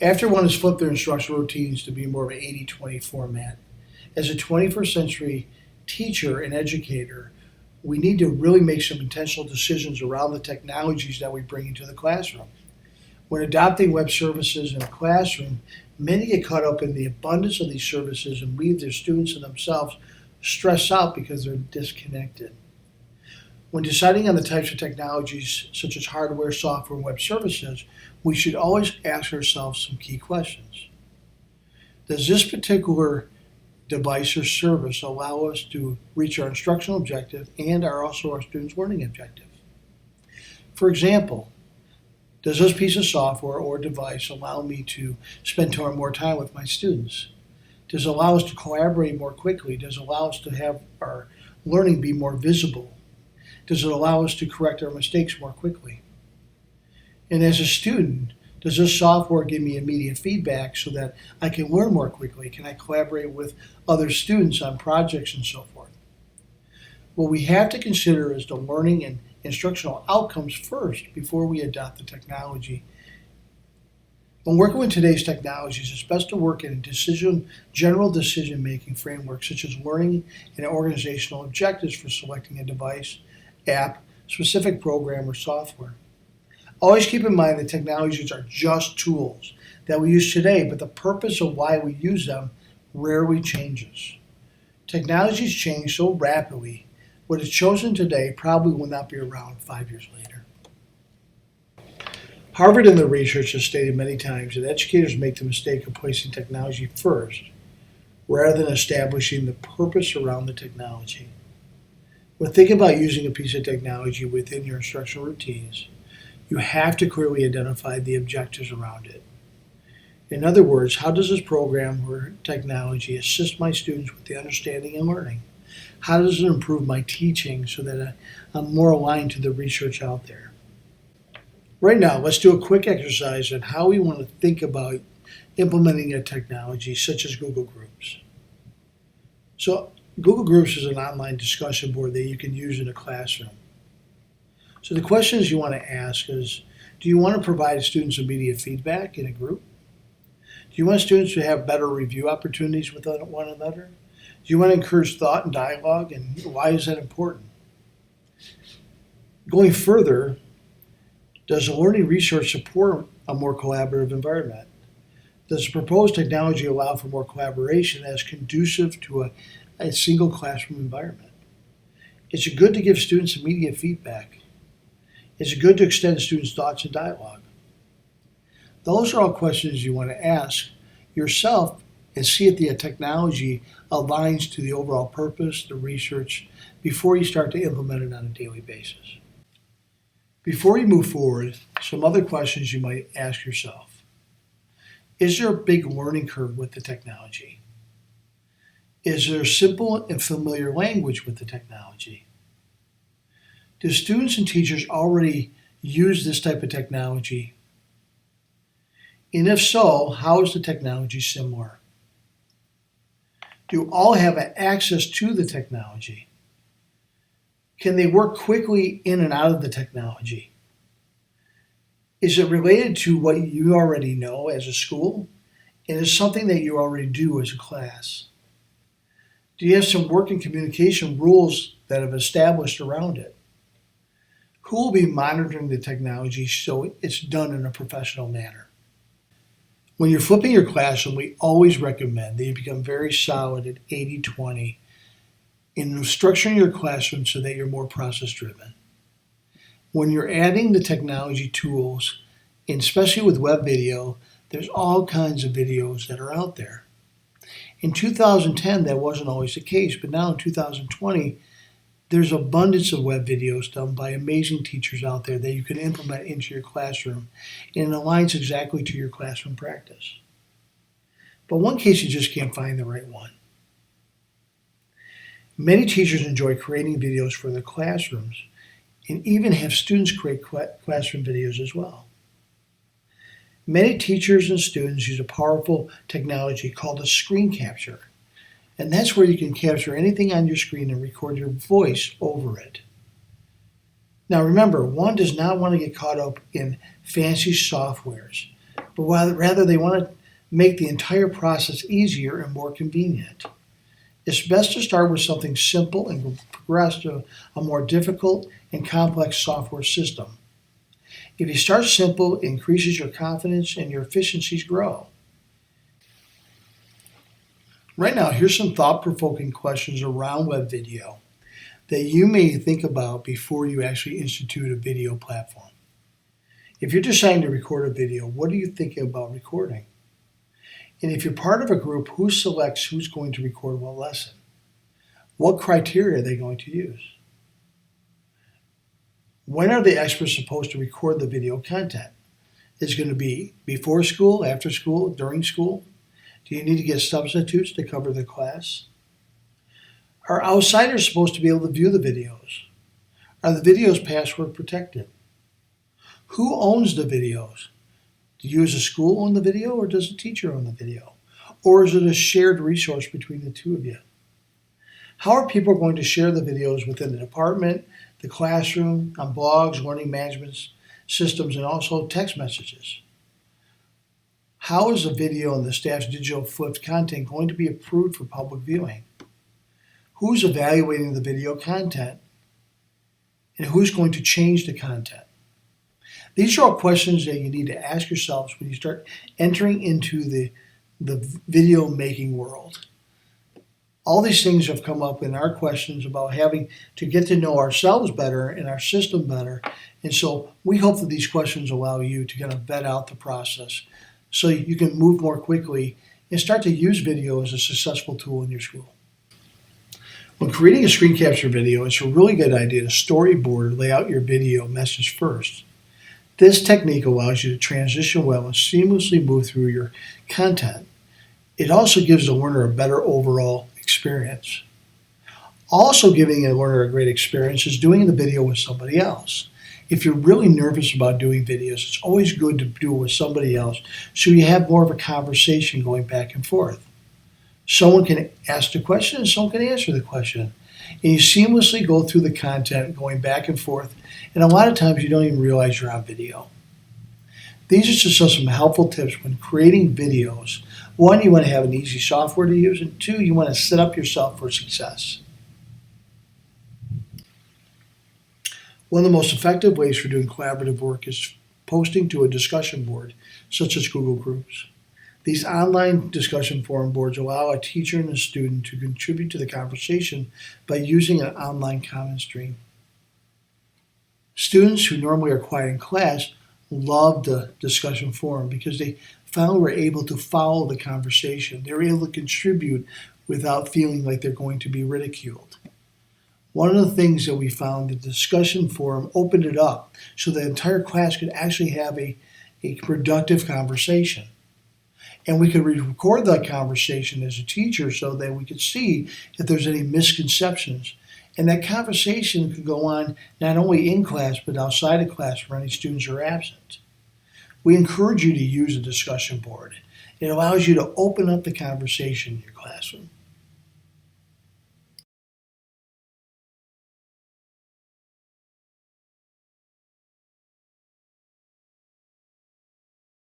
After one has flipped their instructional routines to be more of an 80-20 format, as a 21st century teacher and educator, we need to really make some intentional decisions around the technologies that we bring into the classroom. When adopting web services in a classroom, many get caught up in the abundance of these services and leave their students and themselves stressed out because they're disconnected. When deciding on the types of technologies such as hardware, software, and web services, we should always ask ourselves some key questions. Does this particular device or service allow us to reach our instructional objective and also our students' learning objective? For example, does this piece of software or device allow me to spend more time with my students? Does it allow us to collaborate more quickly? Does it allow us to have our learning be more visible? Does it allow us to correct our mistakes more quickly? And as a student, does this software give me immediate feedback so that I can learn more quickly? Can I collaborate with other students on projects and so forth? What we have to consider is the learning and instructional outcomes first before we adopt the technology. When working with today's technologies, it's best to work in a general decision-making framework such as learning and organizational objectives for selecting a device, app, specific program, or software. Always keep in mind that technologies are just tools that we use today, but the purpose of why we use them rarely changes. Technologies change so rapidly, what is chosen today probably will not be around 5 years later. Harvard in their research has stated many times that educators make the mistake of placing technology first rather than establishing the purpose around the technology. When thinking about using a piece of technology within your instructional routines, you have to clearly identify the objectives around it. In other words, how does this program or technology assist my students with the understanding and learning? How does it improve my teaching so that I'm more aligned to the research out there? Right now, let's do a quick exercise on how we want to think about implementing a technology such as Google Groups. So Google Groups is an online discussion board that you can use in a classroom. So the questions you want to ask is, do you want to provide students immediate feedback in a group? Do you want students to have better review opportunities with one another? Do you want to encourage thought and dialogue, and why is that important? Going further, does the learning research support a more collaborative environment? Does the proposed technology allow for more collaboration that is conducive to a single classroom environment? Is it good to give students immediate feedback? Is it good to extend students' thoughts and dialogue? Those are all questions you want to ask yourself and see if the technology aligns to the overall purpose, the research, before you start to implement it on a daily basis. Before you move forward, some other questions you might ask yourself. Is there a big learning curve with the technology? Is there simple and familiar language with the technology? Do students and teachers already use this type of technology? And if so, how is the technology similar? Do all have access to the technology? Can they work quickly in and out of the technology? Is it related to what you already know as a school? And is it something that you already do as a class? Do you have some working communication rules that have established around it? Who will be monitoring the technology so it's done in a professional manner? When you're flipping your classroom, we always recommend that you become very solid at 80-20 in structuring your classroom so that you're more process-driven. When you're adding the technology tools, and especially with web video, there's all kinds of videos that are out there. In 2010, that wasn't always the case, but now in 2020, there's abundance of web videos done by amazing teachers out there that you can implement into your classroom, and it aligns exactly to your classroom practice. But one case you just can't find the right one. Many teachers enjoy creating videos for their classrooms and even have students create classroom videos as well. Many teachers and students use a powerful technology called a screen capture. And that's where you can capture anything on your screen and record your voice over it. Now remember, one does not want to get caught up in fancy softwares. but rather they want to make the entire process easier and more convenient. It's best to start with something simple and progress to a more difficult and complex software system. If you start simple, it increases your confidence and your efficiencies grow. Right now, here's some thought-provoking questions around web video that you may think about before you actually institute a video platform. If you're deciding to record a video, what are you thinking about recording? And if you're part of a group, who selects who's going to record what lesson? What criteria are they going to use? When are the experts supposed to record the video content? Is it going to be before school, after school, during school? Do you need to get substitutes to cover the class? Are outsiders supposed to be able to view the videos? Are the videos password protected? Who owns the videos? Do you as a school own the video, or does the teacher own the video? Or is it a shared resource between the two of you? How are people going to share the videos within the department, the classroom, on blogs, learning management systems, and also text messages? How is the video and the staff's digital flipped content going to be approved for public viewing? Who's evaluating the video content? And who's going to change the content? These are all questions that you need to ask yourselves when you start entering into the video making world. All these things have come up in our questions about having to get to know ourselves better and our system better. And so we hope that these questions allow you to kind of vet out the process so you can move more quickly and start to use video as a successful tool in your school. When creating a screen capture video, it's a really good idea to storyboard or lay out your video message first. This technique allows you to transition well and seamlessly move through your content. It also gives the learner a better overall experience. Also giving a learner a great experience is doing the video with somebody else. If you're really nervous about doing videos, it's always good to do it with somebody else so you have more of a conversation going back and forth. Someone can ask the question and someone can answer the question. And you seamlessly go through the content going back and forth. And a lot of times you don't even realize you're on video. These are just some helpful tips when creating videos. One, you want to have an easy software to use. And two, you want to set up yourself for success. One of the most effective ways for doing collaborative work is posting to a discussion board, such as Google Groups. These online discussion forum boards allow a teacher and a student to contribute to the conversation by using an online comment stream. Students who normally are quiet in class love the discussion forum because they found we're able to follow the conversation. They're able to contribute without feeling like they're going to be ridiculed. One of the things that we found, the discussion forum opened it up so the entire class could actually have a productive conversation. And we could record that conversation as a teacher so that we could see if there's any misconceptions. And that conversation could go on not only in class but outside of class for any students who are absent. We encourage you to use a discussion board. It allows you to open up the conversation in your classroom.